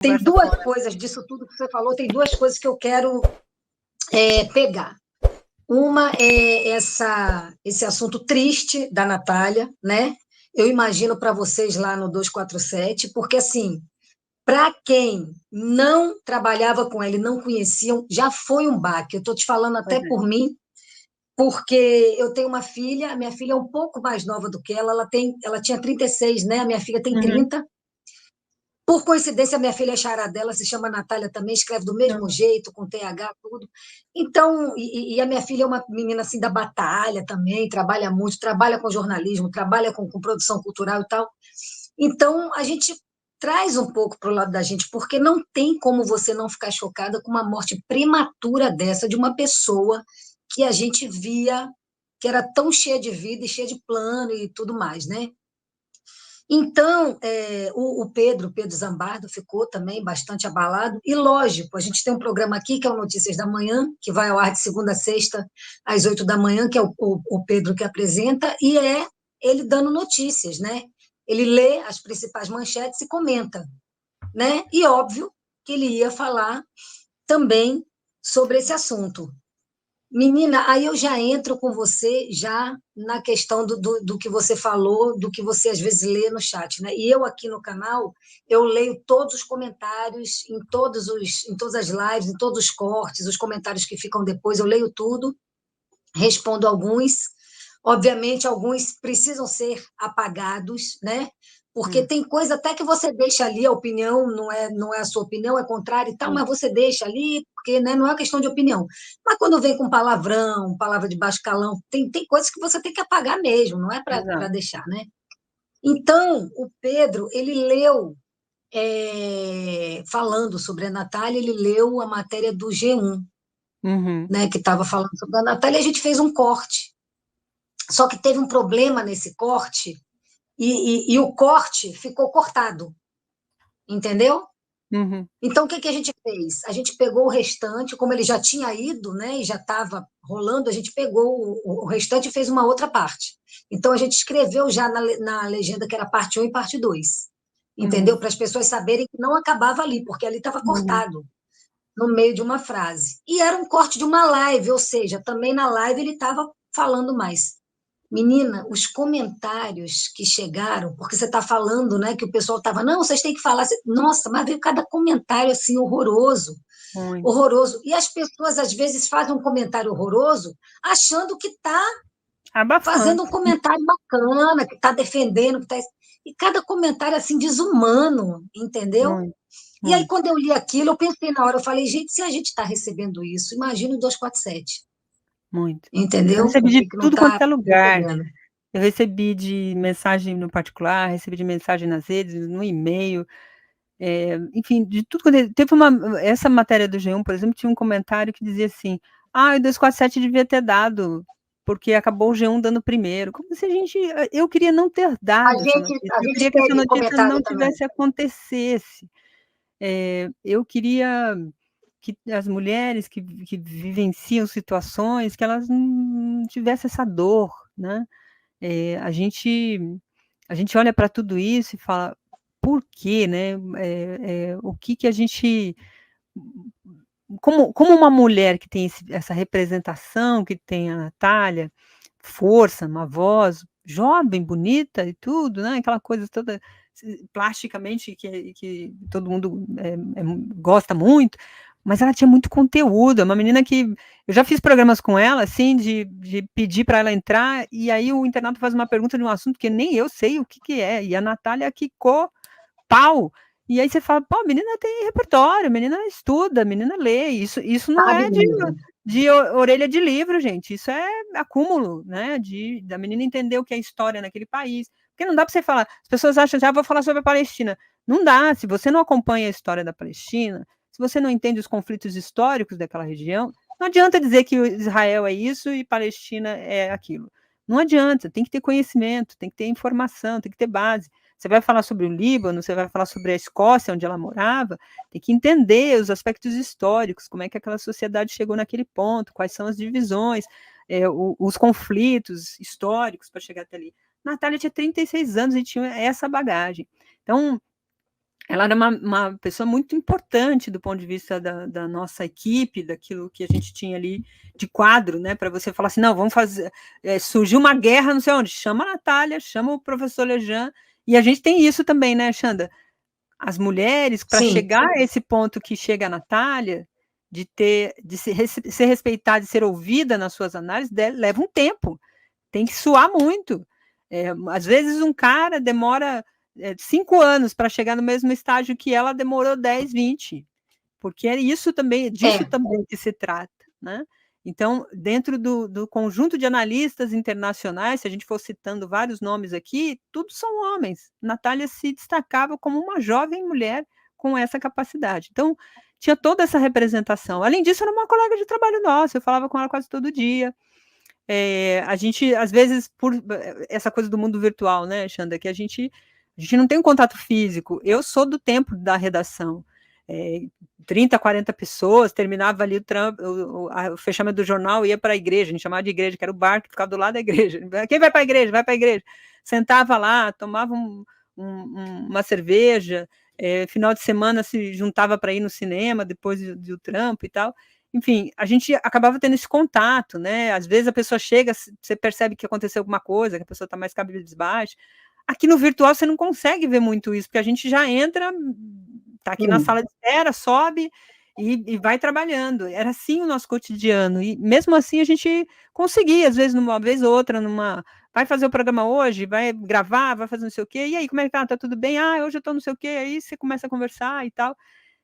Tem conversa duas fora. coisas disso tudo que você falou, tem duas coisas que eu quero pegar. Uma é esse assunto triste da Natália, né? Eu imagino para vocês lá no 247, porque assim, para quem não trabalhava com ela e não conheciam, já foi um baque. Eu estou te falando Pois até é. por mim, porque eu tenho uma filha, a minha filha é um pouco mais nova do que ela tinha 36, né? A minha filha tem 30. Por coincidência, minha filha é chará dela, se chama Natália também, escreve do mesmo Uhum. jeito, com TH, tudo. Então, e a minha filha é uma menina assim da batalha também, trabalha muito, trabalha com jornalismo, trabalha com produção cultural e tal. Então, a gente traz um pouco para o lado da gente, porque não tem como você não ficar chocada com uma morte prematura dessa, de uma pessoa que a gente via que era tão cheia de vida e cheia de plano e tudo mais, né? Então, o Pedro Zambardo ficou também bastante abalado, e lógico, a gente tem um programa aqui que é o Notícias da Manhã, que vai ao ar de segunda a sexta, às 8 da manhã, que é o Pedro que apresenta, e é ele dando notícias, né? Ele lê as principais manchetes e comenta, né? E óbvio que ele ia falar também sobre esse assunto. Menina, aí eu já entro com você já na questão do que você falou, do que você às vezes lê no chat, né? E eu aqui no canal, eu leio todos os comentários em todas as lives, em todos os cortes, os comentários que ficam depois, eu leio tudo, respondo alguns. Obviamente, alguns precisam ser apagados, né? Porque tem coisa até que você deixa ali, a opinião não é a sua opinião, é contrária e tal, mas você deixa ali, porque, né, não é questão de opinião. Mas quando vem com palavrão, palavra de baixo calão, tem coisas que você tem que apagar mesmo, não é para Exato. deixar, né? Então, o Pedro, ele leu, falando sobre a Natália, ele leu a matéria do G1, Uhum. né, que estava falando sobre a Natália, e a gente fez um corte. Só que teve um problema nesse corte, e o corte ficou cortado, entendeu? Uhum. Então, o que a gente fez? A gente pegou o restante, como ele já tinha ido, né, e já estava rolando, a gente pegou o restante e fez uma outra parte. Então, a gente escreveu já na legenda que era parte 1 e parte 2, entendeu? Uhum. Para as pessoas saberem que não acabava ali, porque ali estava Uhum. cortado, no meio de uma frase. E era um corte de uma live, ou seja, também na live ele estava falando mais. Menina, os comentários que chegaram, porque você está falando, né, que o pessoal estava, não, vocês têm que falar. Nossa, mas veio cada comentário assim horroroso, Muito. horroroso. E as pessoas às vezes fazem um comentário horroroso, achando que está Abafando. fazendo um comentário bacana, que está defendendo, que tá... E cada comentário assim desumano, entendeu? Muito, E aí, muito, quando eu li aquilo, eu pensei na hora, eu falei, gente, se a gente está recebendo isso, imagina o 247, muito. Eu entendeu? recebi O que de que não tudo está quanto é lugar. recebendo. Eu recebi de mensagem no particular, recebi de mensagem nas redes, no e-mail, enfim, de tudo quanto teve essa matéria do G1, por exemplo, tinha um comentário que dizia assim: "Ah, o 247 devia ter dado, porque acabou o G1 dando primeiro", como se a gente eu queria não ter A dado essa gente, notícia, a eu gente queria que essa teve notícia comentário não também. tivesse acontecesse. Eu queria que as mulheres que vivenciam situações, que elas não tivessem essa dor, né. A gente olha para tudo isso e fala: "Por quê, né?" O que que a gente como uma mulher que tem essa representação que tem a Natália, força, uma voz jovem, bonita e tudo, né, aquela coisa toda plasticamente que todo mundo, gosta muito, mas ela tinha muito conteúdo, é uma menina que eu já fiz programas com ela, assim, de pedir para ela entrar, e aí o internauta faz uma pergunta de um assunto que nem eu sei o que que é, e a Natália quicou pau. E aí você fala: "Pô, a menina tem repertório, a menina estuda, a menina lê", isso não Sabe é mesmo. de orelha de livro, gente, isso é acúmulo, né, da menina entender o que é história naquele país. Porque não dá para você falar as pessoas acham assim: "Ah, vou falar sobre a Palestina". Não dá, se você não acompanha a história da Palestina, se você não entende os conflitos históricos daquela região, não adianta dizer que o Israel é isso e Palestina é aquilo. Não adianta, tem que ter conhecimento, tem que ter informação, tem que ter base. Você vai falar sobre o Líbano, você vai falar sobre a Escócia, onde ela morava, tem que entender os aspectos históricos, como é que aquela sociedade chegou naquele ponto, quais são as divisões, os conflitos históricos para chegar até ali. Natália tinha 36 anos e tinha essa bagagem. Então, ela era uma pessoa muito importante do ponto de vista da nossa equipe, daquilo que a gente tinha ali de quadro, né? Para você falar assim, não, vamos fazer. Surgiu uma guerra, não sei onde, chama a Natália, chama o professor Lejean, e a gente tem isso também, né, Xanda? As mulheres, para Sim, chegar a esse ponto que chega a Natália, de ser respeitada, de ser ouvida nas suas análises, leva um tempo, tem que suar muito. Às vezes um cara demora 5 anos para chegar no mesmo estágio que ela demorou 10, 20, porque é isso também, disso também que se trata, né? Então, dentro do conjunto de analistas internacionais, se a gente for citando vários nomes aqui, todos são homens. Natália se destacava como uma jovem mulher com essa capacidade. Então, tinha toda essa representação. Além disso, era uma colega de trabalho nossa, eu falava com ela quase todo dia. A gente, às vezes, por essa coisa do mundo virtual, né, Xanda, que a gente não tem um contato físico. Eu sou do tempo da redação. 30, 40 pessoas, terminava ali o fechamento do jornal, ia para a igreja, a gente chamava de igreja, que era o bar que ficava do lado da igreja. Quem vai para a igreja? Vai para a igreja. Sentava lá, tomava uma cerveja, final de semana se juntava para ir no cinema, depois do trampo e tal. Enfim, a gente acabava tendo esse contato, né? Às vezes a pessoa chega, você percebe que aconteceu alguma coisa, que a pessoa está mais cabisbaixa. Aqui no virtual você não consegue ver muito isso, porque a gente já entra, está aqui na sala de espera, sobe e vai trabalhando. Era assim o nosso cotidiano. E mesmo assim a gente conseguia, às vezes, uma vez ou outra, vai fazer o programa hoje, vai gravar, vai fazer não sei o quê, e aí, como é que tá? Tá tudo bem? Ah, hoje eu tô não sei o quê, aí você começa a conversar e tal.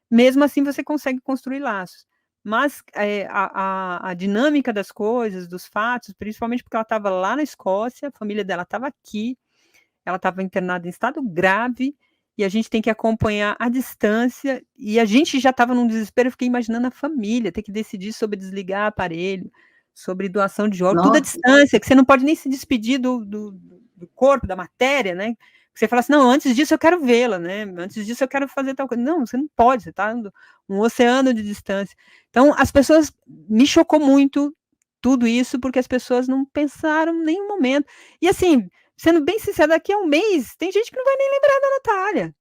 Mesmo assim você consegue construir laços. Mas a dinâmica das coisas, dos fatos, principalmente porque ela estava lá na Escócia, a família dela estava aqui, ela estava internada em estado grave, e a gente tem que acompanhar à distância, e a gente já estava num desespero, eu fiquei imaginando a família, ter que decidir sobre desligar aparelho, sobre doação de órgãos, tudo à distância, que você não pode nem se despedir do corpo, da matéria, né? Você fala assim, não, antes disso eu quero vê-la, né? Antes disso eu quero fazer tal coisa. Não, você não pode, você está um oceano de distância. Então, as pessoas, me chocou muito tudo isso, porque as pessoas não pensaram em nenhum momento. E assim, sendo bem sincero, daqui a um mês, tem gente que não vai nem lembrar da Natália.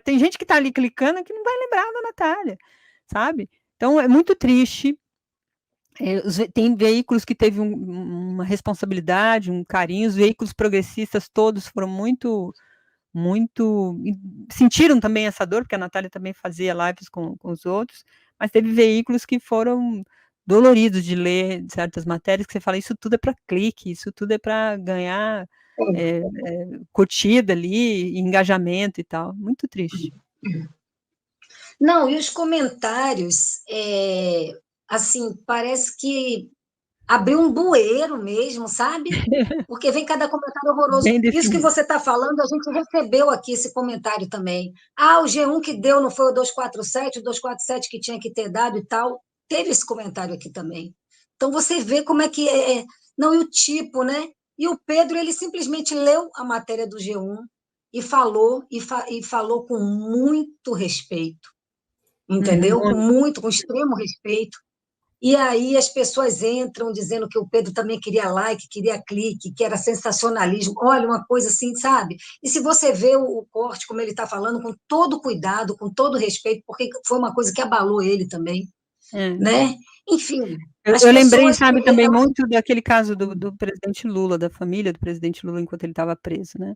Tem gente que está ali clicando que não vai lembrar da Natália, sabe? Então, é muito triste. Tem veículos que teve uma responsabilidade, um carinho, os veículos progressistas todos foram muito, sentiram também essa dor, porque a Natália também fazia lives com os outros, mas teve veículos que foram doloridos de ler certas matérias, que você fala, isso tudo é para clique, isso tudo é para ganhar curtida ali, engajamento e tal, muito triste. Não, e os comentários, assim, parece que abriu um bueiro mesmo, sabe? Porque vem cada comentário horroroso. Isso que você está falando, a gente recebeu aqui esse comentário também. Ah, o G1 que deu não foi o 247, o 247 que tinha que ter dado e tal. Teve esse comentário aqui também. Então você vê como é que é. Não, e o tipo, né? E o Pedro, ele simplesmente leu a matéria do G1 e falou, e falou com muito respeito, entendeu? Com extremo respeito. E aí as pessoas entram dizendo que o Pedro também queria like, queria clique, que era sensacionalismo. Olha, uma coisa assim, sabe? E se você vê o corte, como ele está falando, com todo cuidado, com todo respeito, porque foi uma coisa que abalou ele também, né? Enfim, eu lembrei, sabe, também muito daquele caso do presidente Lula, da família do presidente Lula, enquanto ele estava preso, né?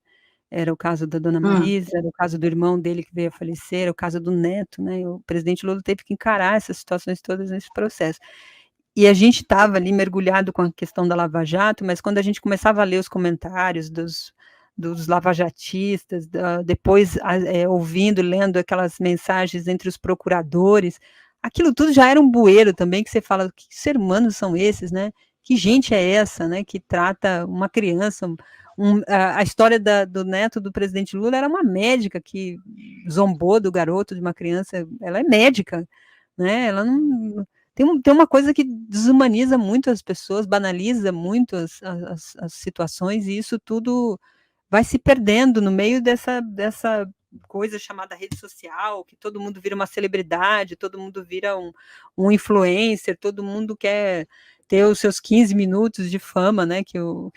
Era o caso da dona Marisa, era o caso do irmão dele que veio a falecer, era o caso do neto, né? O presidente Lula teve que encarar essas situações todas nesse processo. E a gente estava ali mergulhado com a questão da Lava Jato, mas quando a gente começava a ler os comentários dos lavajatistas, depois ouvindo, lendo aquelas mensagens entre os procuradores, aquilo tudo já era um bueiro também, que você fala, que ser humanos são esses, né? Que gente é essa, né? Que trata uma criança. A história do neto do presidente Lula era uma médica que zombou do garoto de uma criança. Ela é médica, né? Ela não tem uma coisa que desumaniza muito as pessoas, banaliza muito as situações, e isso tudo vai se perdendo no meio dessa coisa chamada rede social, que todo mundo vira uma celebridade, todo mundo vira um influencer, todo mundo quer ter os seus 15 minutos de fama, né, que o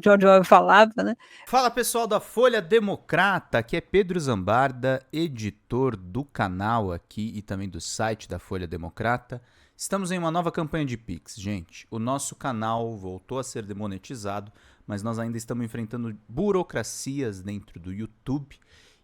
George Orwell falava, né? Fala, pessoal da Folha Democrata, aqui é Pedro Zambarda, editor do canal aqui e também do site da Folha Democrata. Estamos em uma nova campanha de Pix, gente. O nosso canal voltou a ser demonetizado, mas nós ainda estamos enfrentando burocracias dentro do YouTube.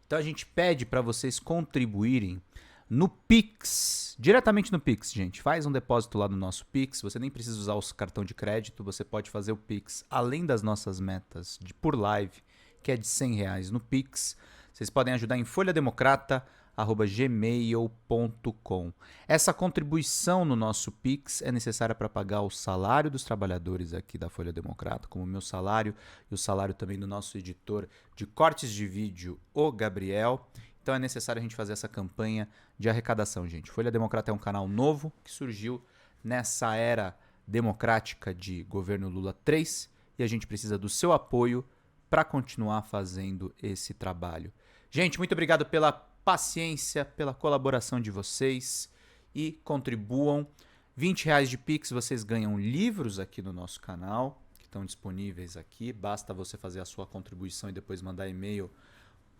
Então a gente pede para vocês contribuírem no Pix, diretamente no Pix, gente. Faz um depósito lá no nosso Pix, você nem precisa usar o cartão de crédito, você pode fazer o Pix além das nossas metas por live, que é de R$100 no Pix. Vocês podem ajudar em folhademocrata@gmail.com. Essa contribuição no nosso Pix é necessária para pagar o salário dos trabalhadores aqui da Folha Democrata, como o meu salário e o salário também do nosso editor de cortes de vídeo, o Gabriel. Então é necessário a gente fazer essa campanha de arrecadação, gente. Folha Democrata é um canal novo que surgiu nessa era democrática de governo Lula 3 e a gente precisa do seu apoio para continuar fazendo esse trabalho. Gente, muito obrigado pela paciência, pela colaboração de vocês e contribuam. R$20 de Pix, vocês ganham livros aqui no nosso canal, que estão disponíveis aqui. Basta você fazer a sua contribuição e depois mandar e-mail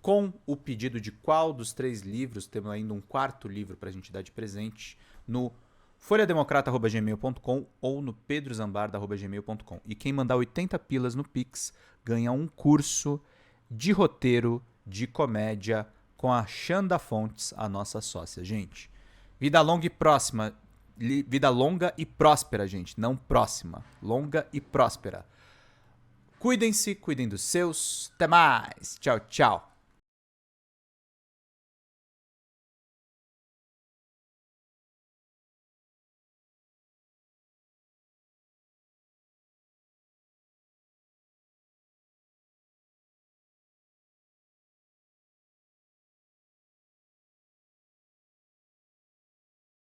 com o pedido de qual dos 3 livros, temos ainda um 4º livro para a gente dar de presente, no folhademocrata@gmail.com ou no pedrozambarda@gmail.com. E quem mandar 80 pilas no Pix ganha um curso de roteiro de comédia com a Xanda Fontes, a nossa sócia. Gente, vida longa e próxima. Vida longa e próspera, gente. Não próxima. Longa e próspera. Cuidem-se, cuidem dos seus. Até mais. Tchau, tchau.